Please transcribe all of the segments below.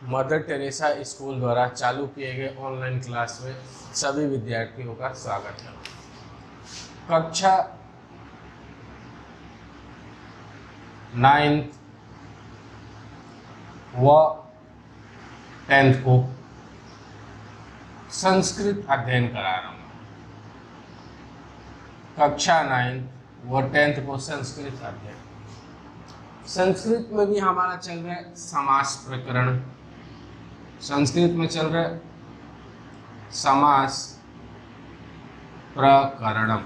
Mother Teresa school द्वारा चालू किए गए ऑनलाइन क्लास में सभी विद्यार्थियों का स्वागत है। कक्षा 9th व 10th को संस्कृत अध्ययन करा रहा हूँ। कक्षा 9th व 10th को संस्कृत अध्ययन। संस्कृत में भी हमारा चल रहा है समास प्रकरण। संस्कृत में चल रहा है समास प्रकरणम,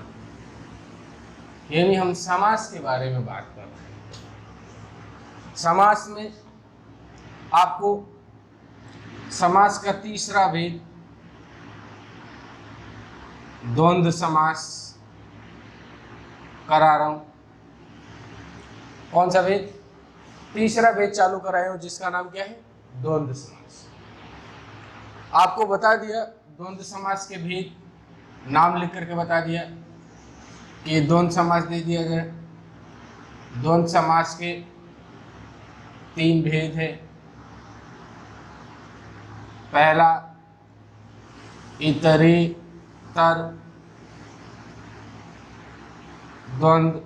यानी हम समास के बारे में बात कर रहे हैं। समास में आपको समास का तीसरा भेद द्वंद्व समास करा रहा हूं। कौन सा भेद? तीसरा भेद चालू कराया हूं, जिसका नाम क्या है? द्वंद्व समास। आपको बता दिया द्वंद्व समास के भेद, नाम लिख करके बता दिया कि द्वंद्व समास दे दिया जाए। द्वंद्व समास के 3 भेद है। पहला इतरेतर द्वंद्व,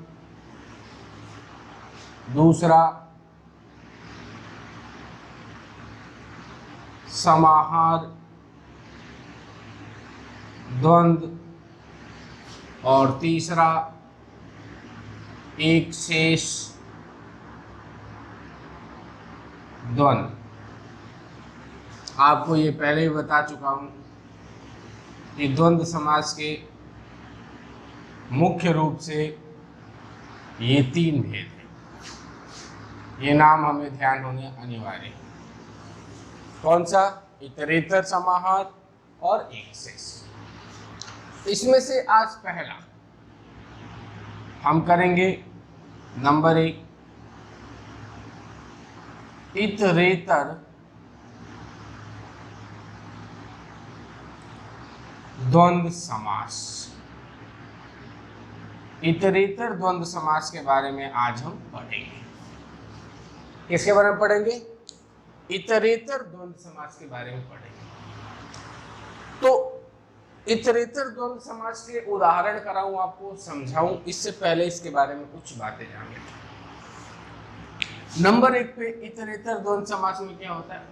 दूसरा समाहार द्वंद्व और तीसरा एक शेष द्वंद्व। आपको ये पहले ही बता चुका हूं कि द्वंद्व समास के मुख्य रूप से ये 3 भेद हैं। ये नाम हमें ध्यान होने अनिवार्य है। कौन सा? इतरेतर, समाहार और एक शेष। इसमें से आज पहला हम करेंगे नंबर 1 इतरेतर द्वंद्व समास। इतरेतर द्वंद्व समास के बारे में आज हम पढ़ेंगे। किसके बारे में पढ़ेंगे? इतरेतर द्वंद्व समास के बारे में पढ़ेंगे। तो इतरेतर द्वंद्व समास के उदाहरण कराऊं, आपको समझाऊं, इससे पहले इसके बारे में कुछ बातें जान लेते हैं। नंबर 1 पे इतरेतर द्वंद्व समास में क्या होता है?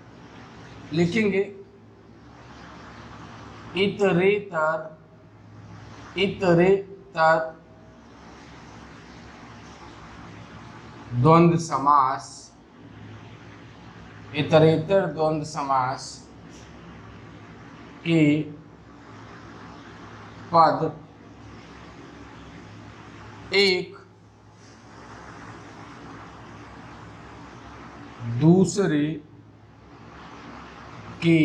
लिखेंगे इतरेतर द्वंद्व समास। इतरेतर द्वंद्व समास के पद एक दूसरे के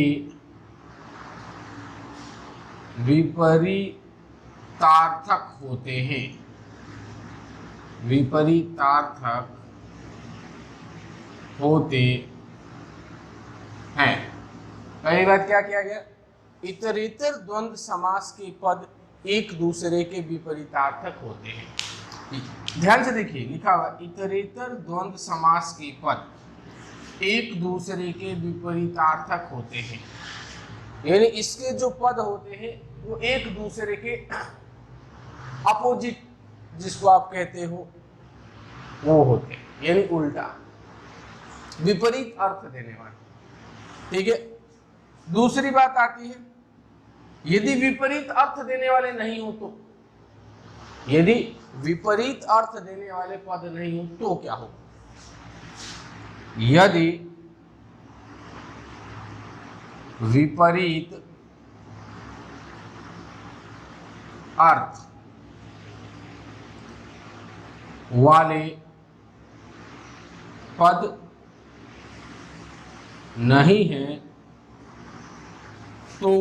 विपरीतार्थक होते हैं। विपरीतार्थक होते हैं। पहली बात क्या किया गया? इतरेतर द्वंद्व समास के पद एक दूसरे के विपरीतार्थक होते हैं। ध्यान से देखिए, लिखा हुआ इतरेतर द्वंद्व समास के पद एक दूसरे के विपरीतार्थक होते हैं, यानी इसके जो पद होते हैं वो एक दूसरे के अपोजिट, जिसको आप कहते हो, वो होते हैं, यानी उल्टा, विपरीत अर्थ देने वाले। ठीक है। दूसरी बात आती है, यदि विपरीत अर्थ देने वाले नहीं हो तो, यदि विपरीत अर्थ देने वाले पद नहीं हो तो क्या हो? यदि विपरीत अर्थ वाले पद नहीं है तो,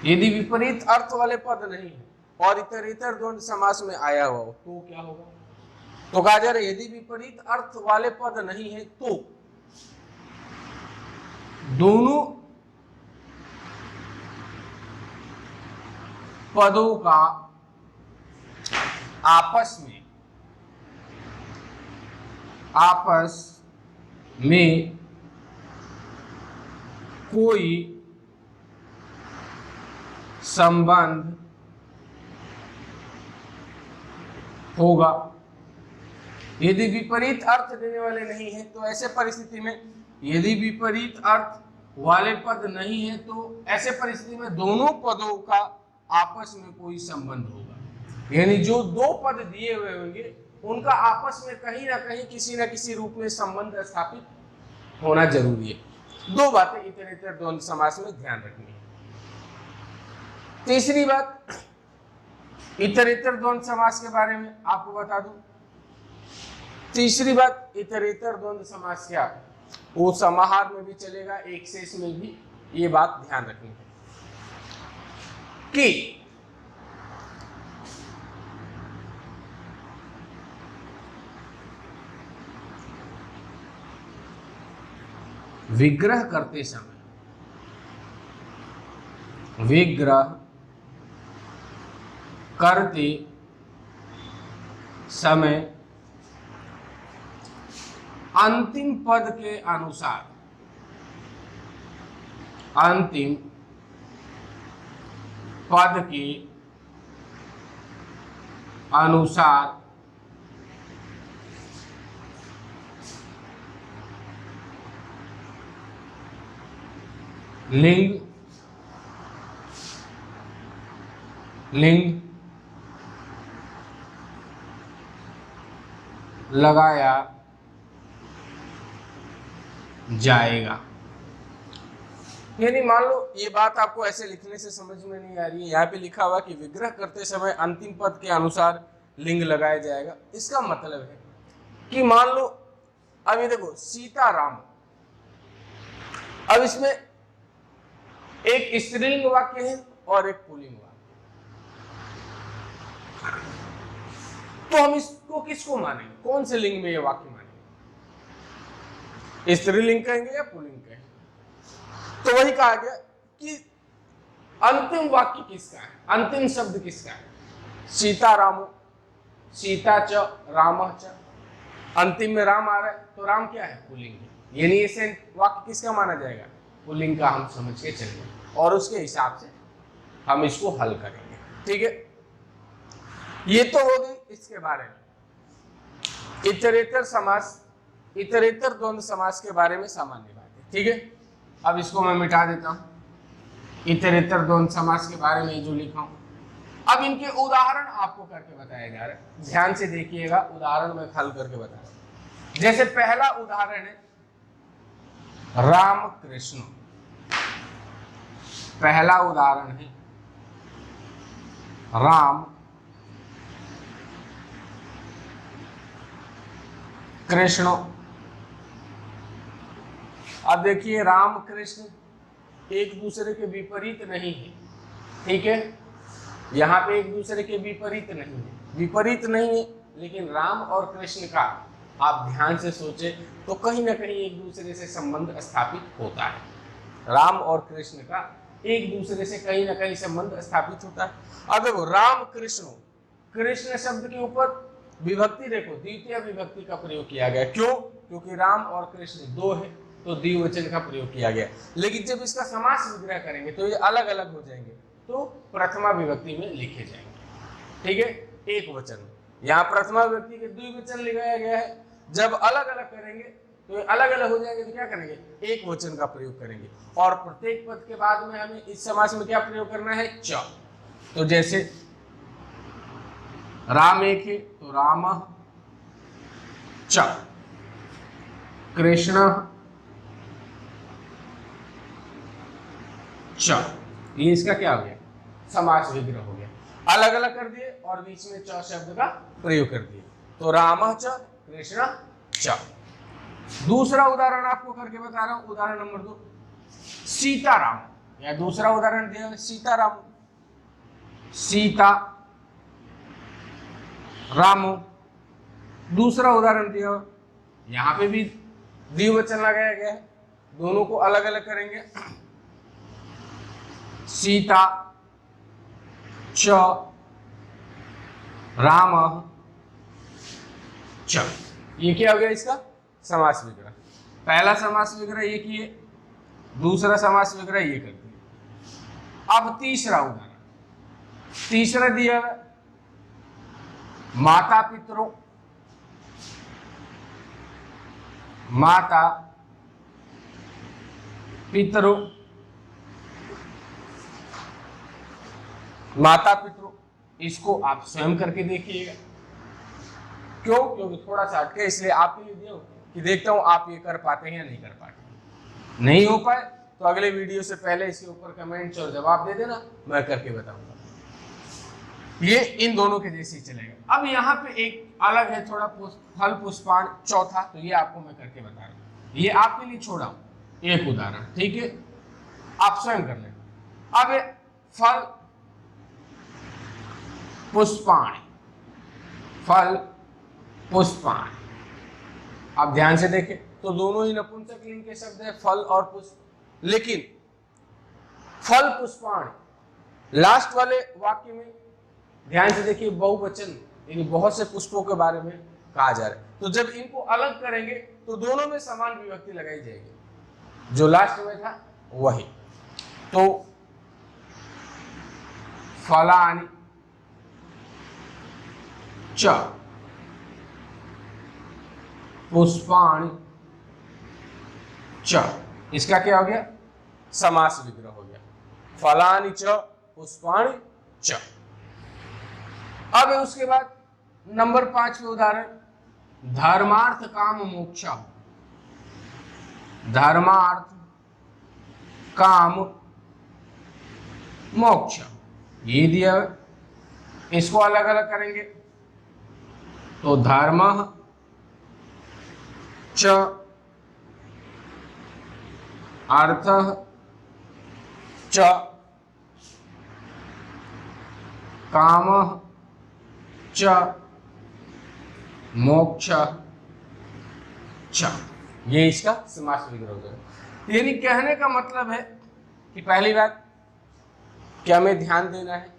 यदि विपरीत अर्थ वाले पद नहीं है और इतरेतर द्वंद्व समास में आया हुआ हो तो क्या होगा? तो कहा जा रहा है यदि विपरीत अर्थ वाले पद नहीं है तो दोनों पदों का आपस में कोई संबंध होगा। यदि विपरीत अर्थ देने वाले नहीं है तो ऐसे परिस्थिति में, यदि विपरीत अर्थ वाले पद नहीं है तो ऐसे परिस्थिति में दोनों पदों का आपस में कोई संबंध होगा। यानी जो दो पद दिए हुए होंगे उनका आपस में कहीं ना कहीं किसी न किसी रूप में संबंध स्थापित होना जरूरी है। दो बातें इतरेतर द्वंद्व समास में ध्यान रखनी है। तीसरी बात, इतरेतर द्वंद्व समास के बारे में आपको बता दूं। तीसरी बात, इतरेतर द्वंद्व समास क्या, वो समाहार में भी चलेगा, एक शेष में भी, ये बात ध्यान रखनी है कि विग्रह करते समय, विग्रह करते समय अंतिम पद के अनुसार, अंतिम पद के अनुसार लिंग लगाया जाएगा। यानी मान लो ये बात आपको ऐसे लिखने से समझ में नहीं आ रही है, यहाँ पे लिखा हुआ कि विग्रह करते समय अंतिम पद के अनुसार लिंग लगाया जाएगा। इसका मतलब है कि मान लो अब ये देखो सीताराम, अब इसमें एक स्त्रीलिंग वाक्य है और एक पुल्लिंग वाक्य, तो हम इसको किसको मानेंगे, कौन से लिंग में ये वाक्य मानेंगे, स्त्रीलिंग कहेंगे या पुल्लिंग कहेंगे? तो वही कहा गया कि अंतिम वाक्य किसका है, अंतिम शब्द किसका है। सीतारामो, सीता च राम च, अंतिम में राम आ रहा है तो राम क्या है, पुल्लिंग है। यानी इसे वाक्य किसका माना जाएगा, पुल्लिंग का हम समझ के चलेंगे और उसके हिसाब से हम इसको हल करेंगे। ठीक है, ये तो हो गई इसके बारे में। इतरेतर समास, इतरेतर द्वंद्व समास के बारे में सामान्य बात है। ठीक है, अब इसको मैं मिटा देता हूं, इतरेतर द्वंद्व समास के बारे में जो लिखा हूं। अब इनके उदाहरण आपको करके बताया जा रहा है, ध्यान से देखिएगा, उदाहरण में हल करके बता रहा हूं। जैसे पहला उदाहरण है राम कृष्ण, पहला उदाहरण है राम कृष्ण। अब देखिए राम कृष्ण एक दूसरे के विपरीत नहीं है। ठीक है, यहाँ पे एक दूसरे के विपरीत नहीं है, विपरीत नहीं है, लेकिन राम और कृष्ण का आप ध्यान से सोचे तो कहीं ना कहीं एक दूसरे से संबंध स्थापित होता है। राम और कृष्ण का एक दूसरे से कहीं ना कहीं संबंध स्थापित होता है। अब देखो राम कृष्ण, कृष्ण शब्द के ऊपर विभक्ति देखो, द्वितीय विभक्ति का प्रयोग किया गया। क्यों? क्योंकि राम और कृष्ण दो है तो द्विवचन का प्रयोग किया गया। लेकिन जब इसका समास विग्रह करेंगे तो ये अलग अलग हो जाएंगे, तो प्रथमा विभक्ति में लिखे जाएंगे। ठीक है, एक वचन, यहाँ प्रथमा विभक्ति के द्विवचन लिखाया गया है। जब अलग अलग करेंगे तो ये अलग अलग हो जाएंगे, तो क्या करेंगे, एक वचन का प्रयोग करेंगे। और प्रत्येक पद के बाद में हमें इस समास में क्या प्रयोग करना है, च। तो जैसे राम एक है तो राम च, कृष्ण च, ये इसका क्या हो गया, समास विग्रह हो गया। अलग अलग कर दिए और बीच में च शब्द का प्रयोग कर दिए, तो राम च कृष्ण च। दूसरा उदाहरण आपको करके बता रहा हूं, उदाहरण नंबर 2 सीताराम, या दूसरा उदाहरण दिया सीताराम, सीता रामो। दूसरा उदाहरण दिया, यहां पे भी द्विवचन लगाया गया है, दोनों को अलग अलग करेंगे, सीता च राम च। ये क्या हो गया, इसका समास विग्रह। पहला समास विग्रह ये किए, दूसरा समास विग्रह ये कर दिया। अब तीसरा उदाहरण, तीसरा दिया है माता पितरों, माता पितरों, माता पितरों, इसको आप स्वयं करके देखिएगा। क्यों? क्योंकि थोड़ा सा अटके, इसलिए आपके लिए दिया कि देखता हूं आप ये कर पाते हैं या नहीं कर पाते। नहीं हो पाए तो अगले वीडियो से पहले इसके ऊपर कमेंट्स और जवाब दे देना, मैं करके बताऊंगा। ये इन दोनों के जैसे ही चलेगा। अब यहाँ पे एक अलग है थोड़ा, फल पुष्पाण चौथा, तो ये आपको मैं करके बता रहा हूँ, ये आपके लिए छोड़ा हूं एक उदाहरण, ठीक है, आप स्वयं कर लेना। अब फल पुष्पाण, फल पुष्पाण, आप ध्यान से देखें तो दोनों ही नपुंसकलिंग के शब्द है, फल और पुष्प, लेकिन फल पुष्पाण लास्ट वाले वाक्य में ध्यान से देखिए बहुवचन, यानी बहुत से पुष्पों के बारे में कहा जा रहा है। तो जब इनको अलग करेंगे तो दोनों में समान विभक्ति लगाई जाएगी, जो लास्ट में था वही। तो फलानि च पुष्पाणि च, इसका क्या हो गया? समास विग्रह हो गया। फलानि च पुष्पाणि च। अब उसके बाद नंबर 5 पे उदाहरण, धर्मार्थ काम मोक्ष, धर्मार्थ काम मोक्ष, ये दिया। इसको अलग अलग करेंगे तो धर्म च अर्थ च काम च मोक्ष च, ये इसका समास विग्रह हो जाएगा। यानी कहने का मतलब है कि पहली बात क्या हमें ध्यान देना है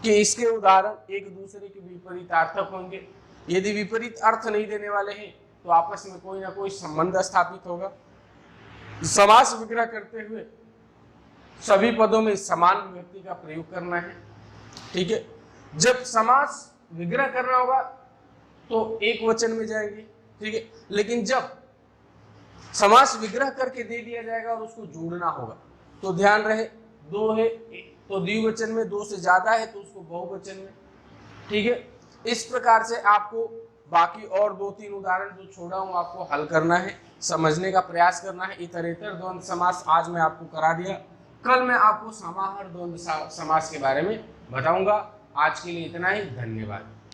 कि इसके उदाहरण एक दूसरे के विपरीतार्थक होंगे। यदि विपरीत अर्थ नहीं देने वाले हैं तो आपस में कोई ना कोई संबंध स्थापित होगा। समास विग्रह करते हुए सभी पदों में समान विभक्ति का प्रयोग करना है, ठीक है। जब समास विग्रह करना होगा तो एक वचन में जाएंगे, ठीक है, लेकिन जब समास विग्रह करके दे दिया जाएगा और उसको जोड़ना होगा तो ध्यान रहे, दो है तो द्विवचन में, दो से ज्यादा है तो उसको बहुवचन में, ठीक है। इस प्रकार से आपको बाकी और 2-3 उदाहरण जो छोड़ा हूं आपको हल करना है, समझने का प्रयास करना है। इतरेतर द्वंद्व समास आज मैं आपको करा दिया, कल मैं आपको समाहार द्वंद्व समास के बारे में बताऊंगा। आज के लिए इतना ही, धन्यवाद।